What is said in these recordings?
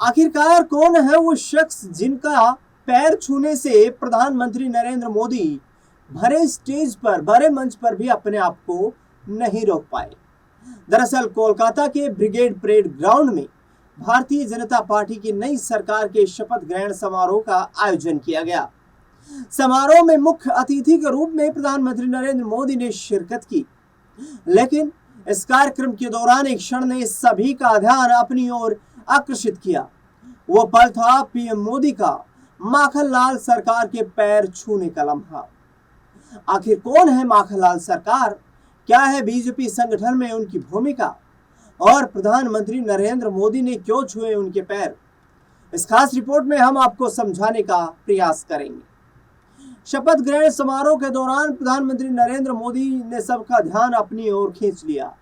आखिरकार कौन है वो शख्स जिनका पैर छूने से प्रधानमंत्री नरेंद्र मोदी भरे स्टेज पर, भरे मंच पर भी अपने आप को नहीं रोक पाए। दरअसल कोलकाता के ब्रिगेड परेड ग्राउंड में भारतीय जनता पार्टी की नई सरकार के शपथ ग्रहण समारोह का आयोजन किया गया। समारोह में मुख्य अतिथि के रूप में प्रधानमंत्री नरेंद्र मोदी ने शिरकत की, लेकिन इस कार्यक्रम के दौरान एक क्षण ने सभी का ध्यान अपनी ओर आकर्षित किया। वो पल था पीएम मोदी का माखनलाल सरकार के पैर छूने का लम्हा। आखिर कौन है माखनलाल सरकार, क्या है बीजेपी संगठन में उनकी भूमिका और प्रधानमंत्री नरेंद्र मोदी ने क्यों छुए उनके पैर, इस खास रिपोर्ट में हम आपको समझाने का प्रयास करेंगे। शपथ ग्रहण समारोह के दौरान प्रधानमंत्री नरेंद्र मोदी ने सबका ध्यान अपनी ओर खींच लिया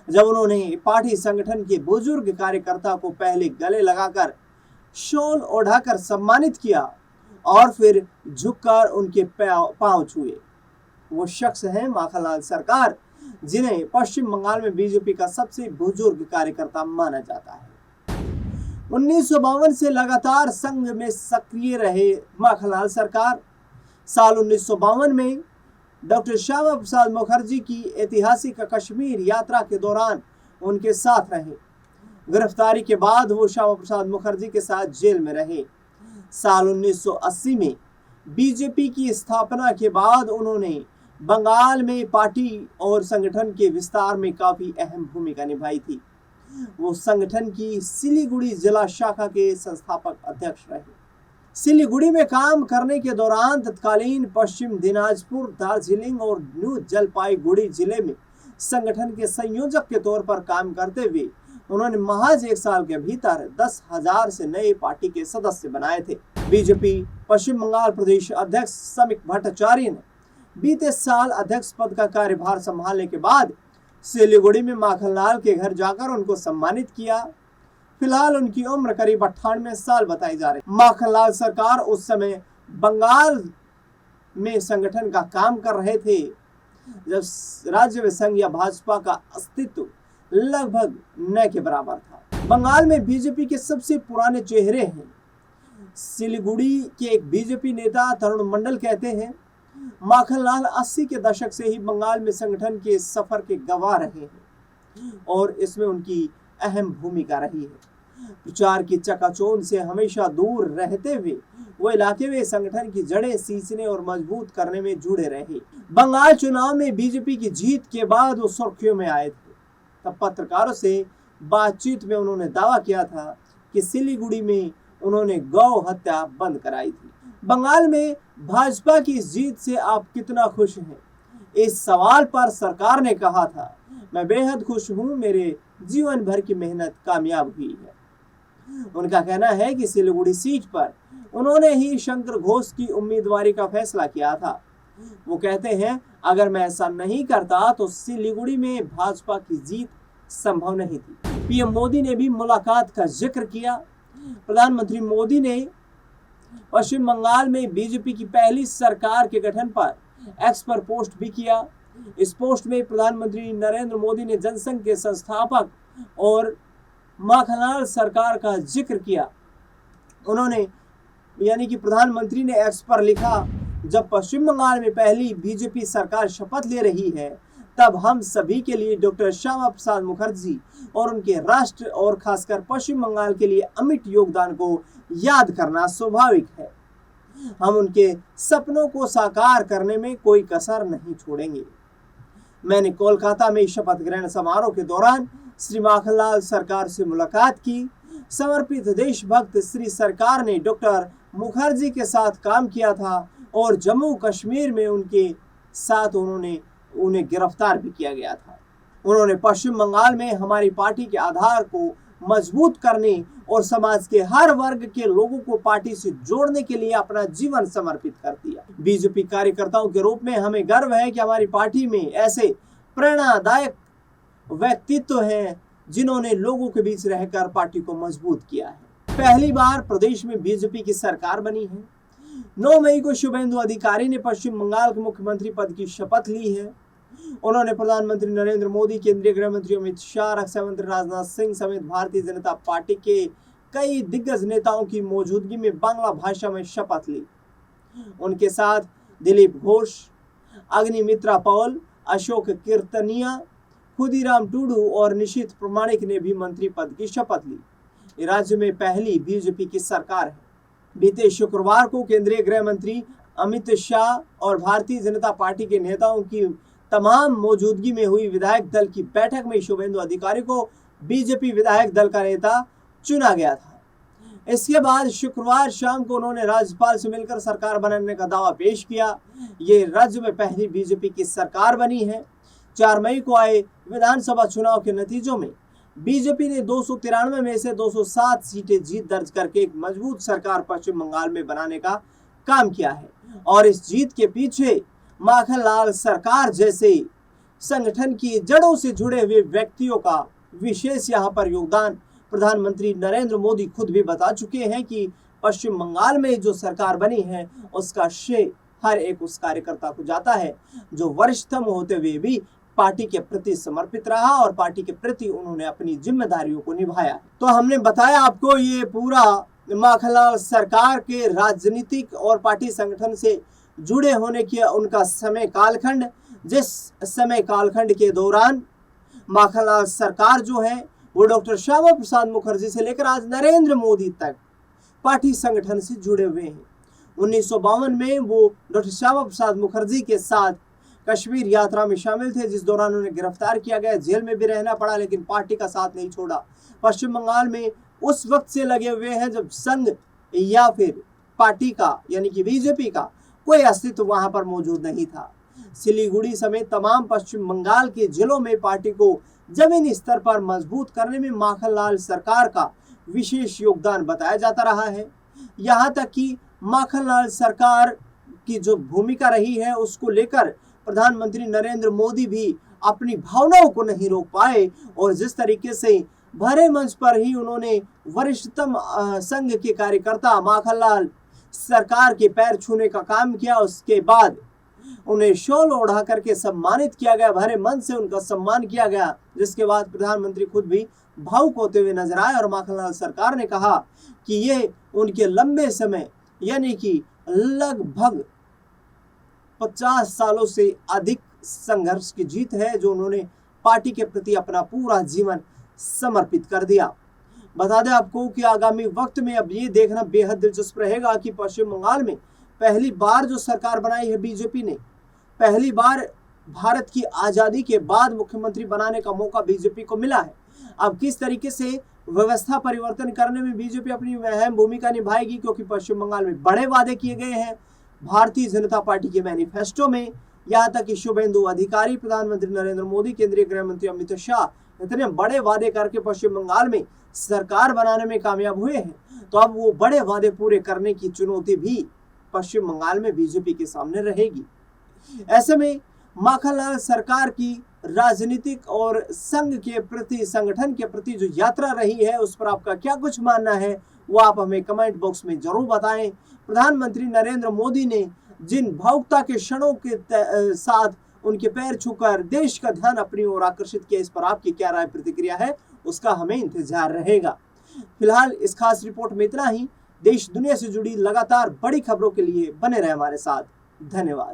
जब उन्होंने पार्टी संगठन के बुजुर्ग कार्यकर्ता को पहले गले लगाकर शॉल ओढ़ाकर सम्मानित किया और फिर झुककर उनके पांव छुए। वो शख्स हैं माखनलाल सरकार, जिन्हें पश्चिम बंगाल में बीजेपी का सबसे बुजुर्ग कार्यकर्ता माना जाता है। 1952 से लगातार संघ में सक्रिय रहे माखनलाल सरकार साल 1952 में डॉक्टर श्यामा प्रसाद मुखर्जी की ऐतिहासिक कश्मीर यात्रा के दौरान उनके साथ रहे। गिरफ्तारी के बाद वो श्यामा प्रसाद मुखर्जी के साथ जेल में रहे। साल 1980 में बीजेपी की स्थापना के बाद उन्होंने बंगाल में पार्टी और संगठन के विस्तार में काफी अहम भूमिका निभाई थी। वो संगठन की सिलीगुड़ी जिला शाखा के संस्थापक अध्यक्ष रहे। सिलीगुड़ी में काम करने के दौरान तत्कालीन पश्चिम दिनाजपुर, दार्जिलिंग और न्यू जलपाईगुड़ी जिले में संगठन के संयोजक के तौर पर काम करते हुए उन्होंने महज 1 साल के भीतर 10,000 से नए पार्टी के सदस्य बनाए थे। बीजेपी पश्चिम बंगाल प्रदेश अध्यक्ष समीक भट्टाचार्य ने बीते साल अध्यक्ष पद का कार्यभार संभालने के बाद सिलीगुड़ी में माखनलाल के घर जाकर उनको सम्मानित किया। फिलहाल उनकी उम्र करीब 98 साल बताई जा रही। माखनलाल सरकार उस समय बंगाल में संगठन का काम कर रहे थे जब राज्य में संघ या भाजपा का अस्तित्व लगभग न के बराबर था। बंगाल में बीजेपी के सबसे पुराने चेहरे हैं। सिलीगुड़ी के एक बीजेपी नेता तरुण मंडल कहते हैं, माखनलाल 80 के दशक से ही बंगाल में संगठन के सफर के गवाह रहे हैं और इसमें उनकी अहम भूमिका रही है। प्रचार की चकाचौंध से हमेशा दूर रहते हुए वो इलाके में संगठन की जड़ें सींचने और मजबूत करने में जुड़े रहे। बंगाल चुनाव में बीजेपी की जीत के बाद वो सुर्खियों में आए थे। तब पत्रकारों से बातचीत में उन्होंने दावा किया था कि सिलीगुड़ी में उन्होंने गौ हत्या बंद कराई थी। बंगाल में भाजपा की इस जीत से आप कितना खुश हैं? इस सवाल पर सरकार ने कहा था, मैं बेहद खुश हूं, मेरे जीवन भर की मेहनत कामयाब हुई है। उनका कहना है कि सिलीगुड़ी सीट पर उन्होंने ही शंकर घोष की उम्मीदवारी का फैसला किया था। वो कहते हैं, अगर मैं ऐसा नहीं करता तो सिलीगुड़ी में भाजपा की जीत संभव नहीं थी। पीएम मोदी ने भी मुलाकात का जिक्र किया। प्रधानमंत्री मोदी ने पश्चिम बंगाल में बीजेपी की पहली सरकार के गठन पर एक्स पर पोस्ट भी किया। इस पोस्ट में प्रधानमंत्री नरेंद्र मोदी ने जनसंघ के संस्थापक और माखनलाल सरकार का जिक्र किया। उन्होंने यानी कि प्रधानमंत्री ने एक्स पर लिखा, जब पश्चिम बंगाल में पहली बीजेपी सरकार शपथ ले रही है तब हम सभी के लिए डॉक्टर श्यामा प्रसाद मुखर्जी और उनके राष्ट्र और खासकर पश्चिम बंगाल के लिए अमिट योगदान को याद करना स्वाभाविक है। हम उनके सपनों को साकार करने में कोई कसर नहीं छोड़ेंगे। मैंने कोलकाता में शपथ ग्रहण समारोह के दौरान श्री माखनलाल सरकार से मुलाकात की। समर्पित देशभक्त श्री सरकार ने डॉक्टर मुखर्जी के साथ काम किया था और जम्मू कश्मीर में उनके साथ उन्हें गिरफ्तार भी किया गया था। उन्होंने पश्चिम बंगाल में हमारी पार्टी के आधार को मजबूत करने और समाज के हर वर्ग के लोगों को पार्टी से जोड़ने के लिए अपना जीवन समर्पित कर दिया। बीजेपी कार्यकर्ताओं के रूप में हमें गर्व है कि हमारी पार्टी में ऐसे प्रेरणादायक व्यक्तित्व हैं जिन्होंने लोगों के बीच रहकर पार्टी को मजबूत किया है। पहली बार प्रदेश में बीजेपी की सरकार बनी है। 9 मई को शुभेंदु अधिकारी ने पश्चिम बंगाल के मुख्यमंत्री पद की शपथ ली है। उन्होंने प्रधानमंत्री नरेंद्र मोदी, केंद्रीय गृह मंत्री अमित शाह, रक्षा मंत्री राजनाथ सिंह समेत भारतीय जनता पार्टी के कई दिग्गज नेताओं की मौजूदगी में बांग्ला भाषा में शपथ ली। उनके साथ दिलीप घोष, अग्निमित्रा पॉल, अशोक कीर्तनिया, खुदीराम टूडू और निशीथ प्रमाणिक ने भी मंत्री पद की शपथ ली। राज्य में पहली बीजेपी की सरकार है। बीते शुक्रवार को केंद्रीय गृह मंत्री अमित शाह और भारतीय जनता पार्टी के नेताओं की तमाम मौजूदगी में हुई विधायक दल की बैठक में शुभेंदु अधिकारी को बीजेपी विधायक दल का नेता चुना गया था। इसके बाद शुक्रवार शाम को उन्होंने राज्यपाल से मिलकर सरकार बनाने का दावा पेश किया। ये राज्य में पहली बीजेपी की सरकार बनी है। 4 मई को आए विधानसभा चुनाव के नतीजों में बीजेपी ने 293 में से 207 सीटें जीत दर्ज करके एक मजबूत सरकार पश्चिम बंगाल में बनाने का काम किया है और इस जीत के पीछे माखनलाल सरकार जैसे संगठन की जड़ों से जुड़े हुए व्यक्तियों का विशेष यहाँ पर योगदान प्रधानमंत्री नरेंद्र मोदी खुद भी बता चुके हैं कि पश्चिम बंगाल में जो सरकार बनी है उसका श्रेय हर एक उस कार्यकर्ता को जाता है जो वरिष्ठतम होते हुए भी पार्टी के प्रति समर्पित रहा और पार्टी के प्रति उन्होंने अपनी जिम्मेदारियों को निभाया। तो हमने बताया आपको ये पूरा माखनलाल सरकार के राजनीतिक और पार्टी संगठन से जुड़े होने की उनका समय कालखंड, जिस समय कालखंड के दौरान माखनलाल सरकार जो है वो डॉक्टर श्यामा प्रसाद मुखर्जी से लेकर आज नरेंद्र मोदी तक पार्टी संगठन से जुड़े हुए हैं। 1952 में वो डॉक्टर श्यामा प्रसाद मुखर्जी के साथ कश्मीर यात्रा में शामिल थे, जिस दौरान उन्हें गिरफ्तार किया गया, जेल में भी रहना पड़ा, लेकिन पार्टी का साथ नहीं छोड़ा। पश्चिम बंगाल में उस वक्त से लगे हुए हैं जब संघ या फिर पार्टी का यानी कि बीजेपी का कोई अस्तित्व वहां पर मौजूद नहीं था। सिलीगुड़ी समेत तमाम पश्चिम बंगाल के जिलों में पार्टी को जमीनी स्तर पर मजबूत करने में माखनलाल सरकार का विशेष योगदान बताया जाता रहा है। यहाँ तक कि माखनलाल सरकार की जो भूमिका रही है उसको लेकर प्रधानमंत्री नरेंद्र मोदी भी अपनी भावनाओं को नहीं रोक पाए और जिस तरीके से भरे मंच पर ही उन्होंने वरिष्ठतम संघ के कार्यकर्ता माखनलाल सरकार के पैर छूने का काम किया, उसके बाद उन्हें शॉल ओढ़ा करके सम्मानित किया गया, भरे मंच से उनका सम्मान किया गया, जिसके बाद प्रधानमंत्री खुद भी भावुक होते हुए नजर आए और माखनलाल सरकार ने कहा कि ये उनके लंबे समय यानी कि लगभग 50 सालों से अधिक संघर्ष की जीत है जो उन्होंने पार्टी के प्रति अपना पूरा जीवन समर्पित कर दिया। बता दें आपको कि आगामी वक्त में अब ये देखना बेहद दिलचस्प रहेगा कि पश्चिम बंगाल में पहली बार जो सरकार बनाई है बीजेपी ने, पहली बार भारत की आजादी के बाद मुख्यमंत्री बनाने का मौका बीजेपी को मिला है। अब किस तरीके से व्यवस्था परिवर्तन करने में बीजेपी अपनी अहम भूमिका निभाएगी, क्योंकि पश्चिम बंगाल में बड़े वादे किए गए हैं भारतीय जनता पार्टी के मैनिफेस्टो में। यहाँ तक कि शुभेंदु अधिकारी, प्रधानमंत्री नरेंद्र मोदी, केंद्रीय गृह मंत्री अमित शाह इतने बड़े वादे करके पश्चिम बंगाल में सरकार बनाने में कामयाब हुए हैं, तो अब वो बड़े वादे पूरे करने की चुनौती भी पश्चिम बंगाल में बीजेपी के सामने रहेगी। ऐसे में माखनलाल सरकार की राजनीतिक और संघ के प्रति, संगठन के प्रति जो यात्रा रही है उस पर आपका क्या कुछ मानना है वो आप हमें कमेंट बॉक्स में जरूर बताएं। प्रधानमंत्री नरेंद्र मोदी ने जिन भावुकता के क्षणों के साथ उनके पैर छूकर देश का ध्यान अपनी ओर आकर्षित किया, इस पर आपकी क्या राय प्रतिक्रिया है उसका हमें इंतजार रहेगा। फिलहाल इस खास रिपोर्ट में इतना ही। देश दुनिया से जुड़ी लगातार बड़ी खबरों के लिए बने रहे हमारे साथ। धन्यवाद।